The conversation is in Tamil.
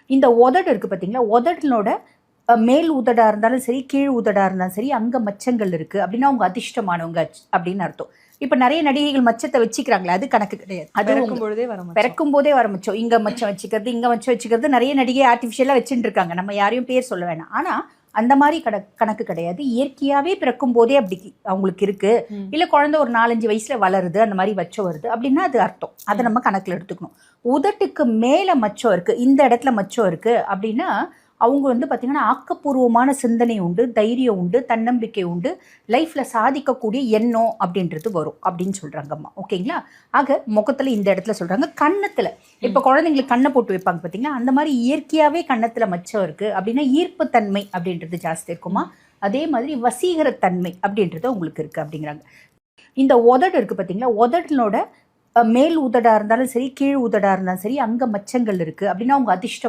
இந்த உதடு இருக்கு பார்த்தீங்களா, உதடினோட மேல் உதடா இருந்தாலும் சரி, கீழ் உதடா இருந்தாலும் சரி, அங்க மச்சங்கள் இருக்கு அப்படின்னா அவங்க அதிர்ஷ்டமானவங்க அப்படின்னு அர்த்தம். இப்ப நிறைய நடிகைகள் மச்சத்தை வச்சுக்கிறாங்களே, அது கணக்கு கிடையாது. அது பிறக்கும் போதே வர மச்சம். இங்க மச்சம் வச்சுக்கிறது, இங்க மச்சம் வச்சுக்கிறது, நிறைய நடிகை ஆர்டிஃபிஷியலா வச்சுட்டு இருக்காங்க. நம்ம யாரையும் பேர் சொல்ல வேணாம். ஆனா அந்த மாதிரி கணக்கு கிடையாது. இயற்கையாவே பிறக்கும் போதே அப்படி அவங்களுக்கு இருக்கு. இல்ல குழந்தை ஒரு 4-5 வயசுல வளருது, அந்த மாதிரி மச்சம் வருது அப்படின்னா அது அர்த்தம். அதை நம்ம கணக்குல எடுத்துக்கணும். உதட்டுக்கு மேல மச்சம் இருக்கு, இந்த இடத்துல மச்சம் இருக்கு அப்படின்னா அவங்க பார்த்தீங்கன்னா ஆக்கப்பூர்வமான சிந்தனை உண்டு, தைரியம் உண்டு, தன்னம்பிக்கை உண்டு, லைஃப்பில் சாதிக்கக்கூடிய எண்ணம் அப்படின்றது வரும் அப்படின்னு சொல்கிறாங்க அம்மா. ஓகேங்களா? ஆக முகத்தில் இந்த இடத்துல சொல்கிறாங்க. கன்னத்தில் இப்போ குழந்தைங்களுக்கு கண்ணை போட்டு வைப்பாங்க பார்த்தீங்களா, அந்த மாதிரி இயற்கையாகவே கன்னத்தில் மச்சம் இருக்குது அப்படின்னா ஈர்ப்புத்தன்மை அப்படின்றது ஜாஸ்தி இருக்குமா. அதே மாதிரி வசீகரத்தன்மை அப்படின்றது உங்களுக்கு இருக்குது அப்படிங்கிறாங்க. இந்த உதடு இருக்குது பார்த்தீங்களா, உதடினோட மேல் உதடா இருந்தாலும் சரி, கீழ் உதடா இருந்தாலும் சரி, அங்கே மச்சங்கள் இருக்குது அப்படின்னா அவங்க அதிர்ஷ்டம்